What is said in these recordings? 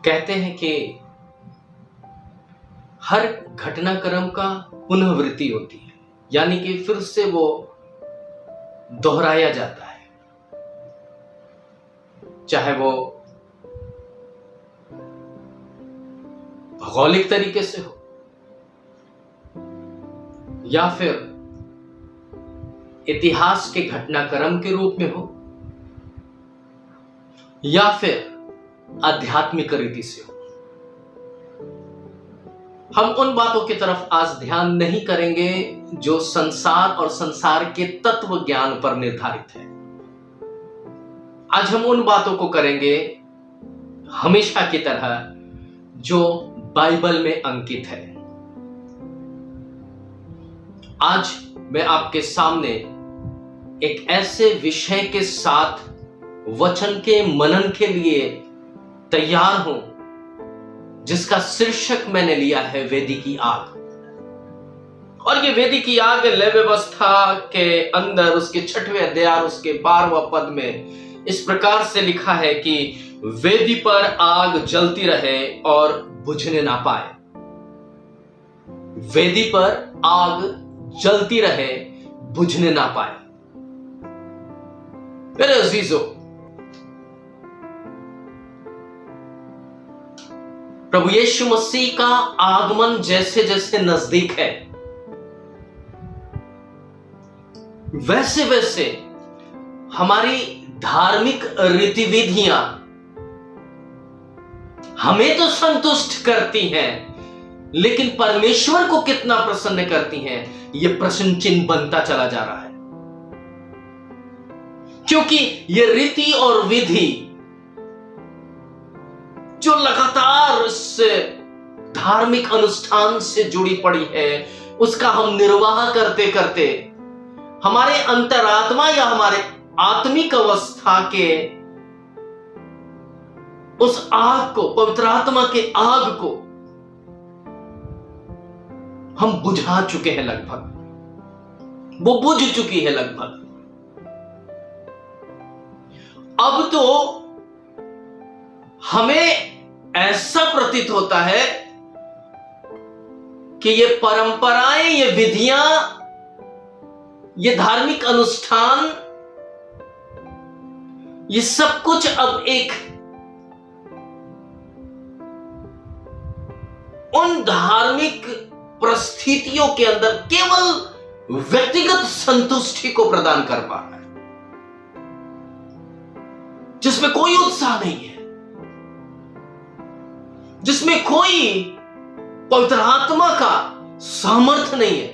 कहते हैं कि हर घटनाक्रम का पुनरावृत्ति होती है, यानी कि फिर से वो दोहराया जाता है, चाहे वो भौगोलिक तरीके से हो या फिर इतिहास के घटनाक्रम के रूप में हो या फिर आध्यात्मिक रीति से हो। हम उन बातों की तरफ आज ध्यान नहीं करेंगे जो संसार और संसार के तत्व ज्ञान पर निर्धारित है। आज हम उन बातों को करेंगे हमेशा की तरह जो बाइबल में अंकित है। आज मैं आपके सामने एक ऐसे विषय के साथ वचन के मनन के लिए तैयार हूं जिसका शीर्षक मैंने लिया है वेदी की आग। और ये वेदी की आग लय व्यवस्था के अंदर उसके 6वें अध्याय उसके 12वें पद में इस प्रकार से लिखा है कि वेदी पर आग जलती रहे और बुझने ना पाए। वेदी पर आग जलती रहे, बुझने ना पाए। मेरे अजीजों, प्रभु यीशु मसीह का आगमन जैसे जैसे नजदीक है, वैसे वैसे हमारी धार्मिक रीतिविधियां हमें तो संतुष्ट करती हैं, लेकिन परमेश्वर को कितना प्रसन्न करती हैं, यह प्रश्न चिन्ह बनता चला जा रहा है। क्योंकि यह रीति और विधि जो लगातार इस धार्मिक अनुष्ठान से जुड़ी पड़ी है, उसका हम निर्वाह करते करते हमारे अंतरात्मा या हमारे आत्मिक अवस्था के उस आग को, पवित्र आत्मा के आग को हम बुझा चुके हैं। लगभग वो बुझ चुकी है लगभग। अब तो हमें ऐसा प्रतीत होता है कि ये परंपराएं, ये विधियां, ये धार्मिक अनुष्ठान, ये सब कुछ अब एक उन धार्मिक परिस्थितियों के अंदर केवल व्यक्तिगत संतुष्टि को प्रदान कर पा रहा है, जिसमें कोई उत्साह नहीं है, जिसमें कोई पवित्र आत्मा का सामर्थ्य नहीं है।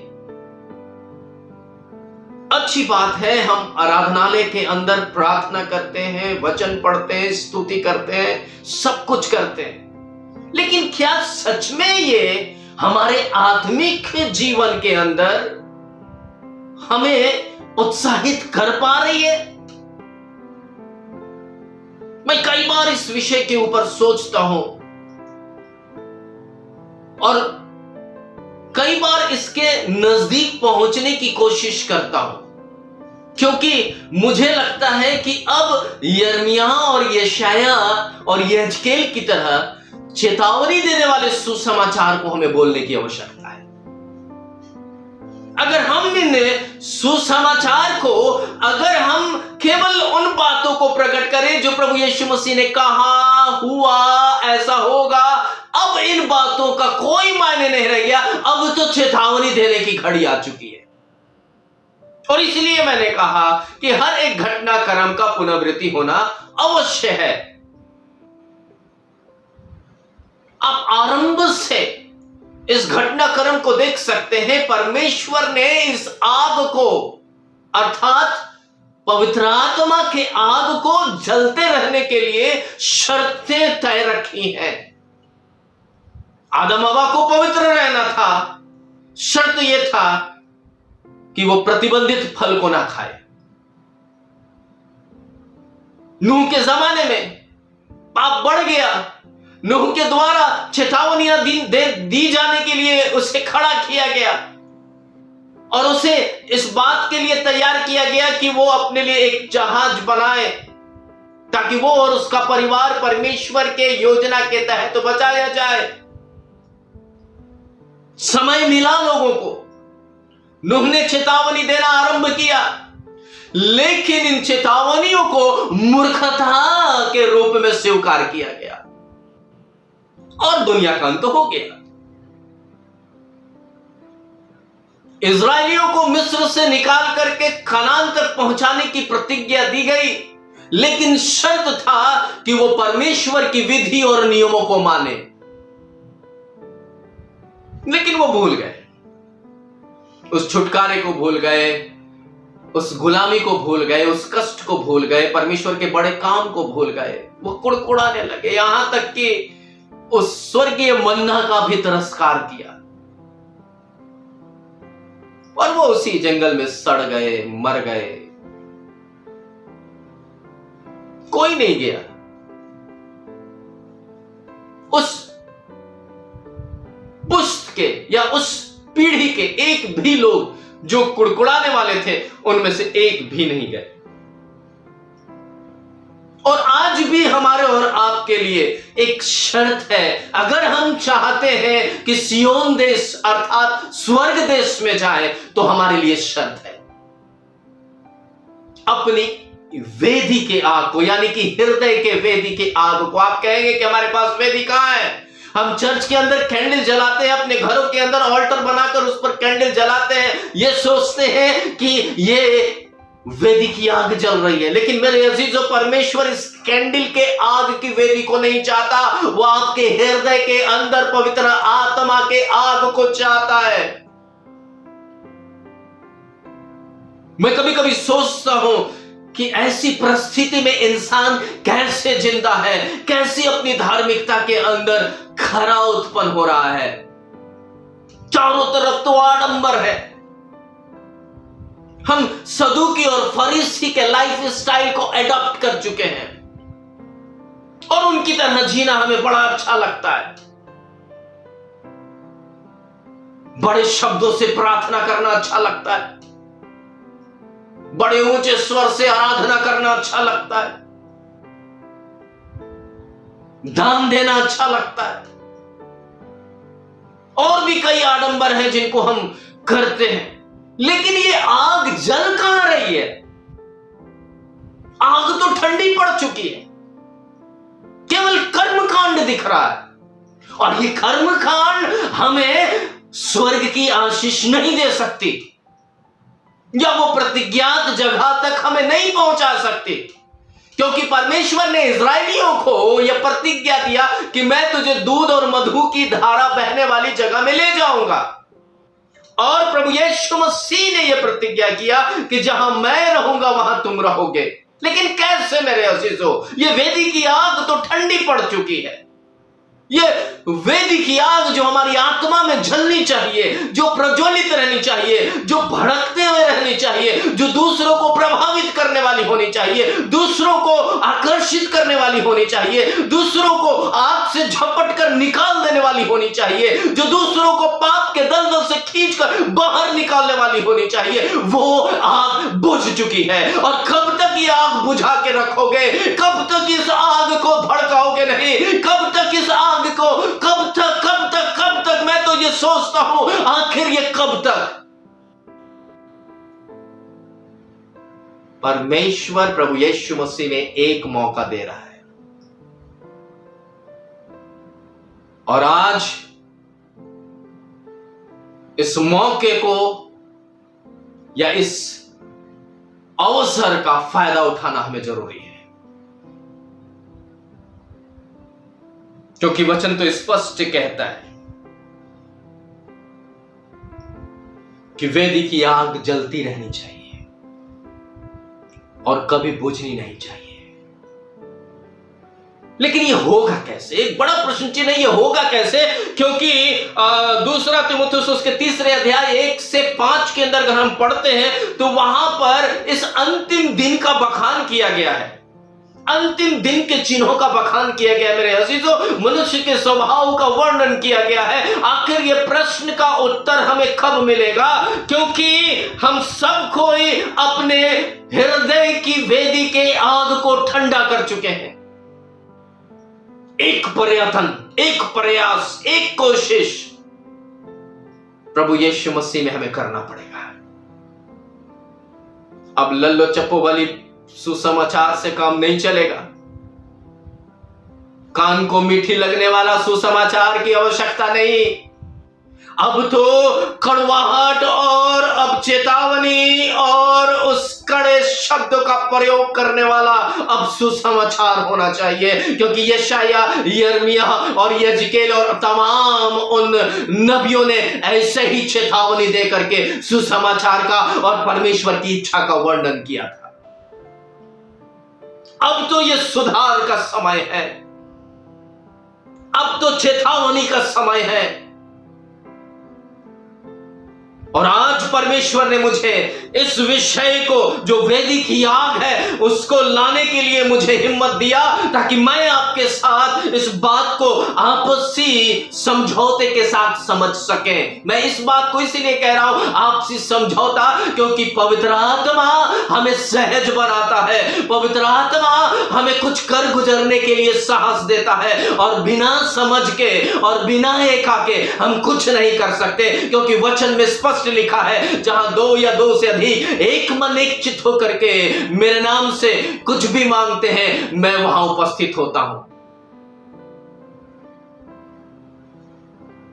अच्छी बात है, हम आराधनालय के अंदर प्रार्थना करते हैं, वचन पढ़ते हैं, स्तुति करते हैं, सब कुछ करते हैं, लेकिन क्या सच में ये हमारे आत्मिक जीवन के अंदर हमें उत्साहित कर पा रही है? मैं कई बार इस विषय के ऊपर सोचता हूं और कई बार इसके नजदीक पहुंचने की कोशिश करता हूं, क्योंकि मुझे लगता है कि अब यिर्मयाह और यशायाह और यहेजकेल की तरह चेतावनी देने वाले सुसमाचार को हमें बोलने की आवश्यकता है। अगर हम इन सुसमाचार को, अगर हम केवल उन बातों को प्रकट करें जो प्रभु यीशु मसीह ने कहा, हुआ, ऐसा होगा, अब इन बातों का कोई मायने नहीं रह गया। अब तो चेतावनी देने की घड़ी आ चुकी है। और इसलिए मैंने कहा कि हर एक घटनाक्रम का पुनरावृत्ति होना अवश्य है। आप आरंभ से इस घटनाक्रम को देख सकते हैं। परमेश्वर ने इस आग को, अर्थात पवित्र आत्मा के आग को जलते रहने के लिए शर्तें तय रखी हैं। आदम हवा को पवित्र रहना था, शर्त यह था कि वो प्रतिबंधित फल को ना खाए। नूह के जमाने में पाप बढ़ गया, नूह के द्वारा चेतावनियां दी जाने के लिए उसे खड़ा किया गया और उसे इस बात के लिए तैयार किया गया कि वो अपने लिए एक जहाज बनाए ताकि वो और उसका परिवार परमेश्वर के योजना के तहत तो बचाया जाए। समय मिला लोगों को, नूह ने चेतावनी देना आरंभ किया, लेकिन इन चेतावनियों को मूर्खता के रूप में स्वीकार किया गया और दुनिया का अंत हो गया। इजरायलियों को मिस्र से निकाल करके कनान तक पहुंचाने की प्रतिज्ञा दी गई, लेकिन शर्त था कि वो परमेश्वर की विधि और नियमों को माने। लेकिन वो भूल गए, उस छुटकारे को भूल गए, उस गुलामी को भूल गए, उस कष्ट को भूल गए, परमेश्वर के बड़े काम को भूल गए। वो कुड़कुड़ाने लगे, यहां तक कि उस स्वर्गीय मन्ना का भी तिरस्कार किया और वो उसी जंगल में सड़ गए, मर गए। कोई नहीं गया उस पुश्त के या उस पीढ़ी के एक भी लोग जो कुड़कुड़ाने वाले थे, उनमें से एक भी नहीं गए। और आज भी हमारे और आपके लिए एक शर्त है, अगर हम चाहते हैं कि सियोन देश अर्थात स्वर्ग देश में जाए, तो हमारे लिए शर्त है, अपनी वेदी के आग को, यानी कि हृदय के वेदी के आग को। आप कहेंगे कि हमारे पास वेदी कहां है? हम चर्च के अंदर कैंडल जलाते हैं, अपने घरों के अंदर ऑल्टर बनाकर उस पर कैंडल जलाते हैं, ये सोचते हैं कि ये वेदी की आग जल रही है। लेकिन मेरे अजीजों, परमेश्वर इस कैंडल के आग की वेदी को नहीं चाहता, वो आपके हृदय के अंदर पवित्र आत्मा के आग को चाहता है। मैं कभी कभी सोचता हूं कि ऐसी परिस्थिति में इंसान कैसे जिंदा है, कैसे अपनी धार्मिकता के अंदर खरा उत्पन्न हो रहा है। चारों तरफ तो आडंबर है। हम सदूकी और फरीसी के लाइफ स्टाइल को एडॉप्ट कर चुके हैं और उनकी तरह जीना हमें बड़ा अच्छा लगता है। बड़े शब्दों से प्रार्थना करना अच्छा लगता है, बड़े ऊंचे स्वर से आराधना करना अच्छा लगता है, दान देना अच्छा लगता है, और भी कई आडंबर हैं जिनको हम करते हैं। लेकिन ये आग जल कहां रही है? आग तो ठंडी पड़ चुकी है, केवल कर्मकांड दिख रहा है और ये कर्मकांड हमें स्वर्ग की आशीष नहीं दे सकती, या वो प्रतिज्ञात जगह तक हमें नहीं पहुंचा सकती, क्योंकि परमेश्वर ने इजरायलियों को यह प्रतिज्ञा दिया कि मैं तुझे दूध और मधु की धारा बहने वाली जगह में ले जाऊंगा। और प्रभु यीशु मसीह ने यह प्रतिज्ञा किया कि जहां मैं रहूंगा वहां तुम रहोगे। लेकिन कैसे मेरे अजीजों? ये वेदी की आग तो ठंडी पड़ चुकी है। ये वेदी की आग जो हमारी आत्मा में जलनी चाहिए, जो प्रज्वलित रहनी चाहिए, जो भड़कते हुए रहनी चाहिए, जो दूसरों को प्रभावित करने वाली होनी चाहिए, दूसरों को आकर्षित करने वाली होनी चाहिए, दूसरों को आग से झपट कर निकाल देने वाली होनी चाहिए, जो दूसरों को पाप के दलदल से खींचकर बाहर निकालने वाली होनी चाहिए, वो आग बुझ चुकी है। और कब तक ये आग बुझा के रखोगे? कब तक इस आग को भड़काओगे नहीं? कब तक इस आग को, कब तक मैं तो ये सोचता हूं, आखिर ये कब तक? परमेश्वर प्रभु यीशु मसीह में एक मौका दे रहा है और आज इस मौके को या इस अवसर का फायदा उठाना हमें जरूरी है, क्योंकि वचन तो स्पष्ट कहता है कि वेदी की आग जलती रहनी चाहिए और कभी बुझनी नहीं चाहिए। लेकिन ये होगा कैसे? एक बड़ा प्रश्न चिन्ह है, ये होगा कैसे? क्योंकि दूसरा तीमुथियुस उसके 3 अध्याय 1 से 5 के अंदर अगर हम पढ़ते हैं तो वहां पर इस अंतिम दिन का बखान किया गया है, अंतिम दिन के चिन्हों का बखान किया गया। मेरे अजीजों, मनुष्य के स्वभाव का वर्णन किया गया है। आखिर ये प्रश्न का उत्तर हमें कब मिलेगा? क्योंकि हम सब कोई अपने हृदय की वेदी के आग को को ठंडा कर चुके हैं। एक प्रयत्न, एक प्रयास, एक कोशिश प्रभु यीशु मसीह में हमें करना पड़ेगा। अब लल्लो चप्पो वाली सुसमाचार से काम नहीं चलेगा। कान को मीठी लगने वाला सुसमाचार की आवश्यकता नहीं। अब तो कड़वाहट और अब चेतावनी और उस कड़े शब्द का प्रयोग करने वाला अब सुसमाचार होना चाहिए, क्योंकि यशाया, यिर्मयाह और यजकेल और तमाम उन नबियों ने ऐसे ही चेतावनी दे करके सुसमाचार का और परमेश्वर की इच्छा का वर्णन किया था। अब तो यह सुधार का समय है, अब तो चेतावनी का समय है। और आज परमेश्वर ने मुझे इस विषय को, जो वेदी की आग है, उसको लाने के लिए मुझे हिम्मत दिया, ताकि मैं आपके साथ इस बात को आपसी समझौते के साथ समझ सके। मैं इस बात को इसीलिए कह रहा हूं आपसी समझौता, क्योंकि पवित्र आत्मा हमें सहज बनाता है, पवित्र आत्मा हमें कुछ कर गुजरने के लिए साहस देता है, और बिना समझ के और बिना एका के हम कुछ नहीं कर सकते, क्योंकि वचन में स्पष्ट लिखा है, जहां दो या दो से अधिक एक मन एक चित्त होकर के मेरे नाम से कुछ भी मांगते हैं, मैं वहां उपस्थित होता हूं।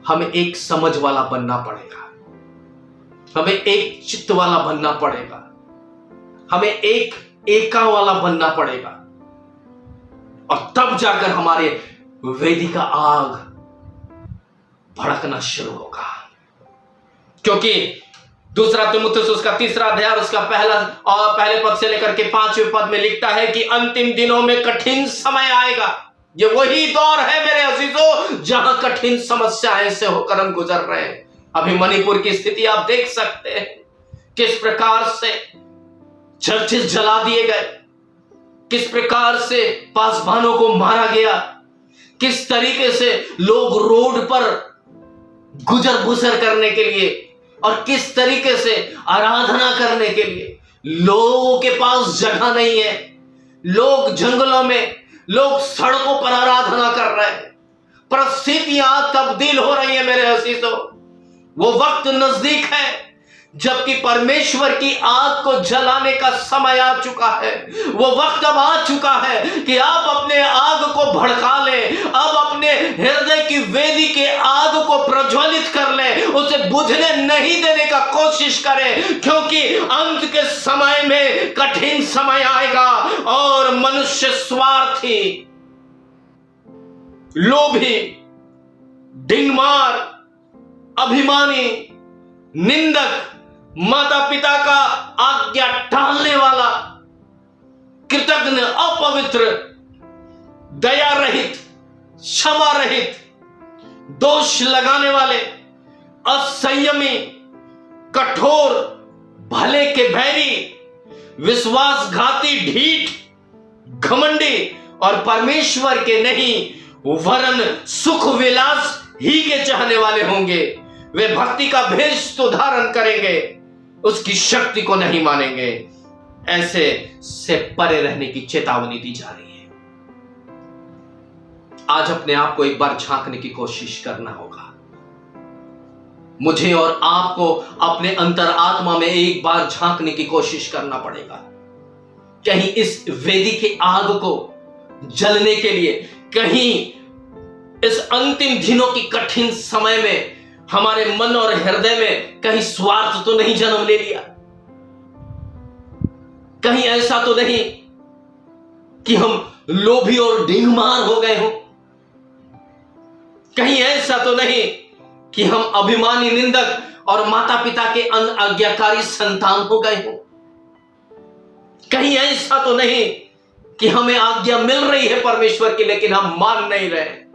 हमें एक समझ वाला बनना पड़ेगा, हमें एक चित्त वाला बनना पड़ेगा, हमें एक एका वाला बनना पड़ेगा, और तब जाकर हमारे वेदी का आग भड़कना शुरू होगा। क्योंकि दूसरा तीमुथियुस उसका 3रा अध्याय उसका पहले पद से लेकर के 5वें पद में लिखता है कि अंतिम दिनों में कठिन समय आएगा। ये वही दौर है मेरे अजीजों, जहां कठिन समस्याएं से होकर हम गुजर रहे हैं। अभी मणिपुर की स्थिति आप देख सकते हैं, किस प्रकार से चर्चेस जला दिए गए, किस प्रकार से पासवानों को मारा गया, किस तरीके से लोग रोड पर गुजर बसर करने के लिए और किस तरीके से आराधना करने के लिए लोगों के पास जगह नहीं है। लोग जंगलों में, लोग सड़कों पर आराधना कर रहे हैं। परिस्थितियां तब्दील हो रही है मेरे अजीजों। वो वक्त नजदीक है जबकि परमेश्वर की आग को जलाने का समय आ चुका है। वो वक्त अब आ चुका है कि आप अपने आग को भड़का लें, अब अपने हृदय की वेदी के आग को प्रज्वलित कर लें, उसे बुझने नहीं देने का कोशिश करें, क्योंकि अंत के समय में कठिन समय आएगा और मनुष्य स्वार्थी, लोभी, डिंगमार, अभिमानी, निंदक, माता पिता का आज्ञा टालने वाला, कृतज्ञ, अपवित्र, दया रहित, क्षमा रहित, दोष लगाने वाले, असंयमी, कठोर, भले के बैरी, विश्वासघाती, ढीठ, घमंडी और परमेश्वर के नहीं वरन सुख विलास ही के चाहने वाले होंगे। वे भक्ति का भेष तो धारण करेंगे, उसकी शक्ति को नहीं मानेंगे। ऐसे से परे रहने की चेतावनी दी जा रही है। आज अपने आप को एक बार झांकने की कोशिश करना होगा। मुझे और आपको अपने अंतरात्मा में एक बार झांकने की कोशिश करना पड़ेगा। कहीं इस वेदी की आग को जलने के लिए, कहीं इस अंतिम दिनों की कठिन समय में हमारे मन और हृदय में कहीं स्वार्थ तो नहीं जन्म ले लिया? कहीं ऐसा तो नहीं कि हम लोभी और ढींगमार हो गए हो? कहीं ऐसा तो नहीं कि हम अभिमानी, निंदक और माता पिता के अनाज्ञाकारी संतान हो गए हो? कहीं ऐसा तो नहीं कि हमें आज्ञा मिल रही है परमेश्वर की, लेकिन हम मान नहीं रहे?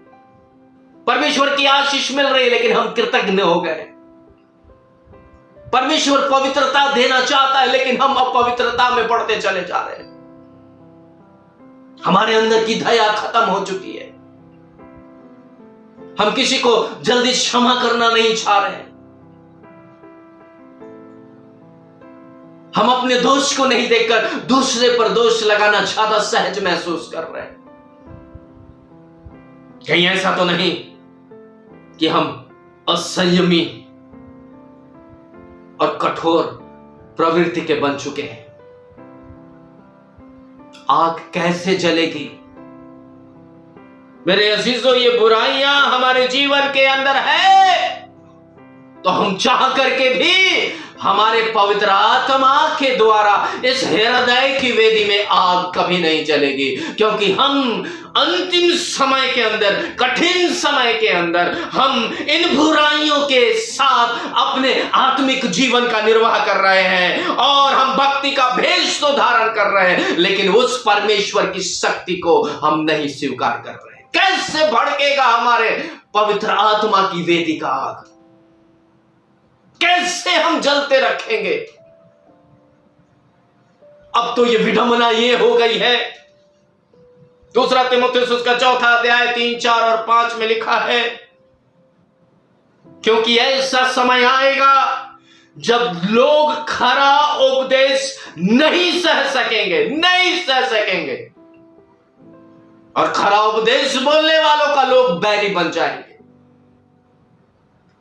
परमेश्वर की आशीष मिल रही है लेकिन हम कृतज्ञ हो गए। परमेश्वर पवित्रता देना चाहता है लेकिन हम अपवित्रता में पड़ते चले जा रहे हैं। हमारे अंदर की दया खत्म हो चुकी है। हम किसी को जल्दी क्षमा करना नहीं चाह रहे हैं। हम अपने दोष को नहीं देखकर दूसरे पर दोष लगाना ज्यादा सहज महसूस कर रहे हैं। कहीं ऐसा तो नहीं कि हम असंयमी और कठोर प्रवृत्ति के बन चुके हैं? आग कैसे जलेगी? मेरे अजीजों, ये बुराइयां हमारे जीवन के अंदर है तो हम चाह करके भी हमारे पवित्र आत्मा के द्वारा इस हृदय की वेदी में आग कभी नहीं जलेगी, क्योंकि हम अंतिम समय के अंदर, कठिन समय के अंदर हम इन बुराइयों के साथ अपने आत्मिक जीवन का निर्वाह कर रहे हैं और हम भक्ति का भेष तो धारण कर रहे हैं, लेकिन उस परमेश्वर की शक्ति को हम नहीं स्वीकार कर रहे हैं। कैसे भड़केगा हमारे पवित्र आत्मा की वेदी का आग? कैसे हम जलते रखेंगे? अब तो ये विडंबना ये हो गई है। दूसरा तीमुथियुस उसका 4 अध्याय 3, 4 और 5 में लिखा है, क्योंकि ऐसा समय आएगा जब लोग खरा उपदेश नहीं सह सकेंगे और खरा उपदेश बोलने वालों का लोग बैरी बन जाएंगे।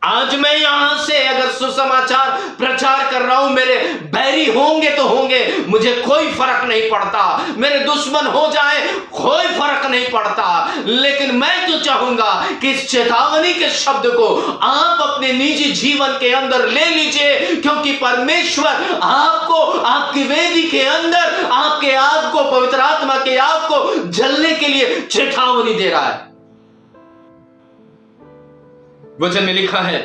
आज मैं यहां से अगर सुसमाचार प्रचार कर रहा हूं, मेरे बैरी होंगे तो होंगे, मुझे कोई फर्क नहीं पड़ता, मेरे दुश्मन हो जाए कोई फर्क नहीं पड़ता, लेकिन मैं तो चाहूंगा कि इस चेतावनी के शब्द को आप अपने निजी जीवन के अंदर ले लीजिए, क्योंकि परमेश्वर आपको आपकी वेदी के अंदर आपके आग को, पवित्र आत्मा के आग को जलने के लिए चेतावनी दे रहा है। वचन में लिखा है,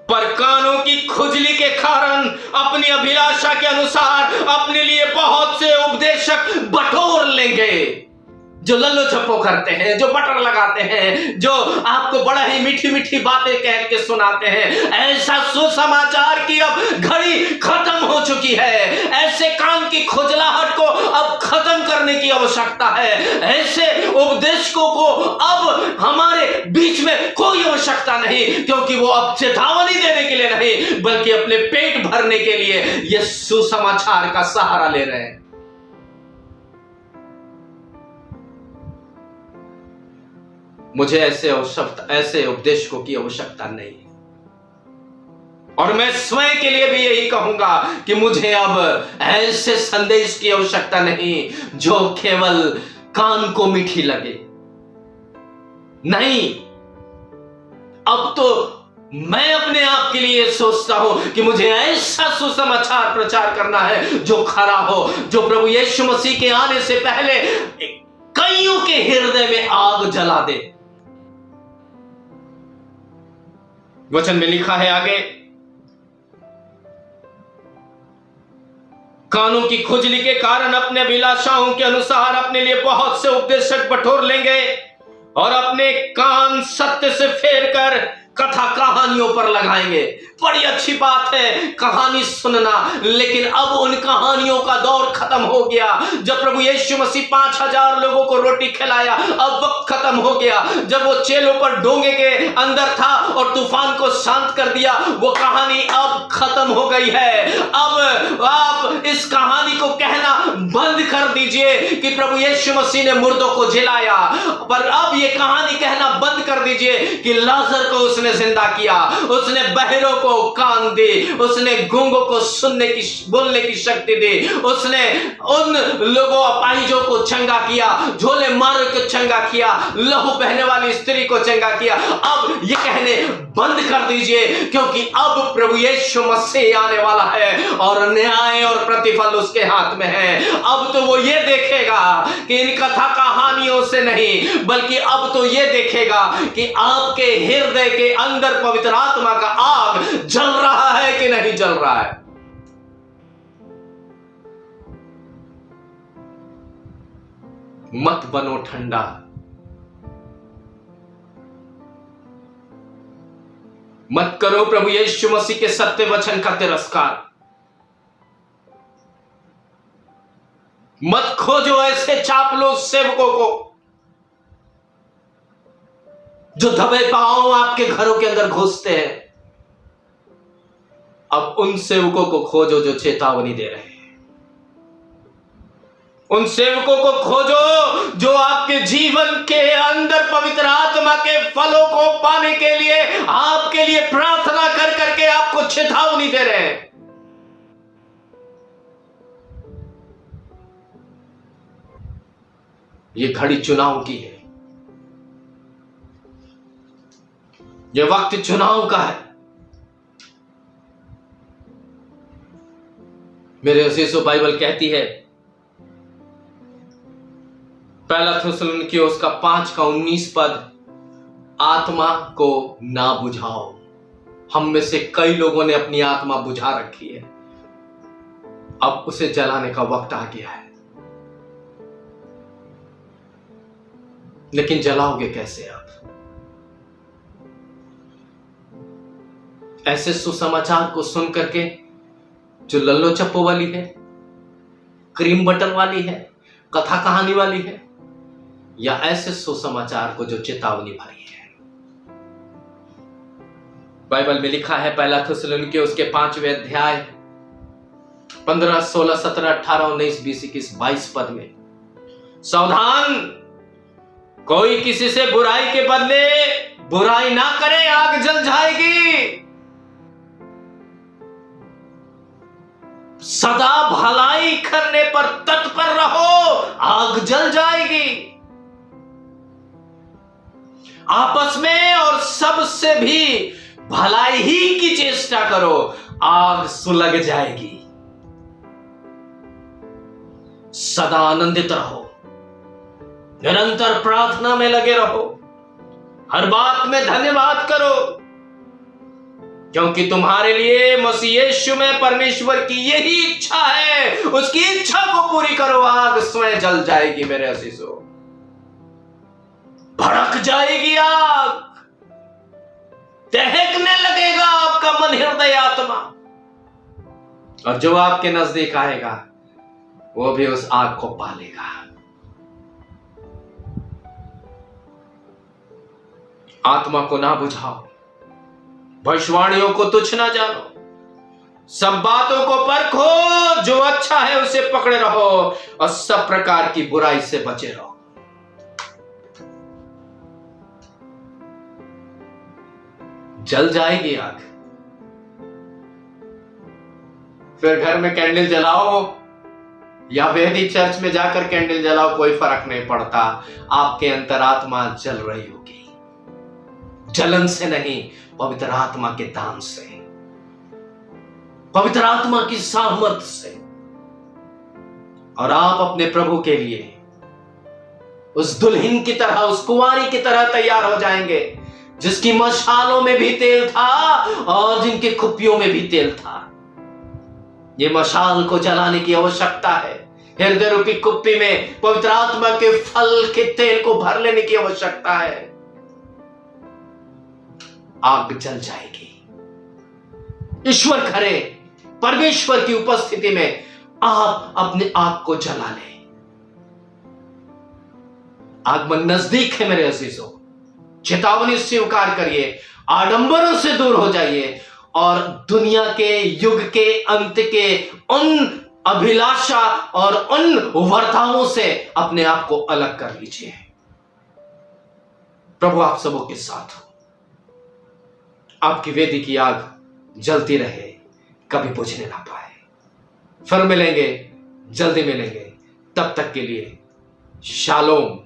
पर कानों की खुजली के कारण अपनी अभिलाषा के अनुसार अपने लिए बहुत से उपदेशक बटोर लेंगे, जो लल्लो छप्पो करते हैं, जो बटर लगाते हैं, जो आपको बड़ा ही मीठी मीठी बातें कह के सुनाते हैं। ऐसा सुसमाचार की अब घड़ी खत्म हो चुकी है। ऐसे कान की खुजलाहट को अब खत्म करने की आवश्यकता है। ऐसे उपदेशकों को अब हमारे बीच में कोई आवश्यकता नहीं, क्योंकि वो अब चेतावनी देने के लिए नहीं, बल्कि अपने पेट भरने के लिए ये सुसमाचार का सहारा ले रहे हैं। मुझे ऐसे उपदेशकों की आवश्यकता नहीं है, और मैं स्वयं के लिए भी यही कहूंगा कि मुझे अब ऐसे संदेश की आवश्यकता नहीं जो केवल कान को मीठी लगे। नहीं, अब तो मैं अपने आप के लिए सोचता हूं कि मुझे ऐसा सुसमाचार प्रचार करना है जो खरा हो, जो प्रभु यीशु मसीह के आने से पहले कईयों के हृदय में आग जला दे। वचन में लिखा है आगे, कानों की खुजली के कारण अपने अभिलाषाओं के अनुसार अपने लिए बहुत से उपदेशक बटोर लेंगे और अपने कान सत्य से फेर कर कथा कहानियों पर लगाएंगे। बड़ी अच्छी बात है कहानी सुनना, लेकिन अब उन कहानियों का दौर खत्म हो गया। जब प्रभु यीशु मसीह 5000 लोगों को रोटी खिलाया, अब वक्त खत्म हो गया। जब वो चेलों पर डोंगे के अंदर था और तूफान को शांत कर दिया, वो कहानी अब खत्म हो गई है। अब आप इस कहानी को कहना बंद कर दीजिए कि प्रभु यीशु मसीह ने मुर्दों को जिलाया, पर अब ये कहानी कहना बंद कर दीजिए कि लाजर को उसने जिंदा किया, उसने बहरों को कान दी, उसने गूंगों को बोलने की शक्ति दी, उसने उन लोगों अपाहिजों को चंगा किया, झोले मारों को चंगा किया, लहू बहने वाली स्त्री को चंगा किया। अब ये कहने बंद कर दीजिए, क्योंकि अब प्रभु यीशु मसीह आने वाला है और न्याय और प्रतिफल उसके हाथ में है। अब तो वो ये देखेगा कि इन कथा कहानियों से नहीं, बल्कि अब तो ये देखेगा कि आपके हृदय के अंदर पवित्र आत्मा का आग जल रहा है कि नहीं जल रहा है। मत बनो ठंडा, मत करो प्रभु यीशु मसीह के सत्य वचन का तिरस्कार, मत खोजो ऐसे चापलूस सेवकों को जो दबे पांव आपके घरों के अंदर घुसते हैं। अब उन सेवकों को खोजो जो चेतावनी दे रहे हैं। उन सेवकों को खोजो जो आपके जीवन के अंदर पवित्र आत्मा के फलों को पाने के लिए आपके लिए प्रार्थना कर करके आपको चेतावनी दे रहे हैं। ये घड़ी चुनाव की है, ये वक्त चुनाव का है। मेरे अजीजों, बाइबल कहती है पहला थिस्सलुनीकियों उसका 5:19 आत्मा को ना बुझाओ। हम में से कई लोगों ने अपनी आत्मा बुझा रखी है, अब उसे जलाने का वक्त आ गया है। लेकिन जलाओगे कैसे आप? ऐसे सुसमाचार को सुन करके जो लल्लो चप्पो वाली है, क्रीम बटर वाली है, कथा कहानी वाली है, या ऐसे सुसमाचार को जो चेतावनी भरी है? बाइबल में लिखा है पहला थिस्सलुनीकियों उसके 5वें अध्याय 15, 16, 17, 18, 19, 20, 21, 22 पद में, सावधान, कोई किसी से बुराई के बदले बुराई ना करे, आग जल जाएगी। सदा भलाई करने पर तत्पर रहो, आग जल जाएगी। आपस में और सबसे भी भलाई ही की चेष्टा करो, आग सुलग जाएगी। सदा आनंदित रहो, निरंतर प्रार्थना में लगे रहो, हर बात में धन्यवाद करो, क्योंकि तुम्हारे लिए मसीह यीशु में परमेश्वर की यही इच्छा है। उसकी इच्छा को पूरी करो, आग स्वयं जल जाएगी। मेरे अजीजों, भड़क जाएगी आग, दहकने लगेगा आपका मन, हृदय, आत्मा, और जो आपके नजदीक आएगा वो भी उस आग को पालेगा। आत्मा को ना बुझाओ, भविष्यवाणियों को तुच्छ ना जानो, सब बातों को परखो, जो अच्छा है उसे पकड़े रहो और सब प्रकार की बुराई से बचे रहो। जल जाएगी आग। फिर घर में कैंडल जलाओ या वैदिक चर्च में जाकर कैंडल जलाओ, कोई फर्क नहीं पड़ता। आपके अंतरात्मा जल रही होगी, जलन से नहीं, पवित्र आत्मा के दान से, पवित्र आत्मा की सामर्थ से। और आप अपने प्रभु के लिए उस दुल्हन की तरह, उस कुंवारी की तरह तैयार हो जाएंगे, जिसकी मशालों में भी तेल था और जिनके खुप्पियों में भी तेल था। ये मशाल को जलाने की आवश्यकता है। हृदय रूपी कुप्पी में पवित्र आत्मा के फल के तेल को भर लेने की आवश्यकता है। आग जल जाएगी। ईश्वर करे, परमेश्वर की उपस्थिति में आप अपने आग को जला लें। आगमन नजदीक है मेरे अजीजों, चेतावनी स्वीकार करिए, आडंबरों से दूर हो जाइए और दुनिया के युग के अंत के उन अभिलाषा और उन वर्ताओं से अपने आप को अलग कर लीजिए। प्रभु आप सबों के साथ हो, आपकी वेदी की आग जलती रहे, कभी बुझने ना पाए। फिर मिलेंगे, जल्दी मिलेंगे, तब तक के लिए शालोम।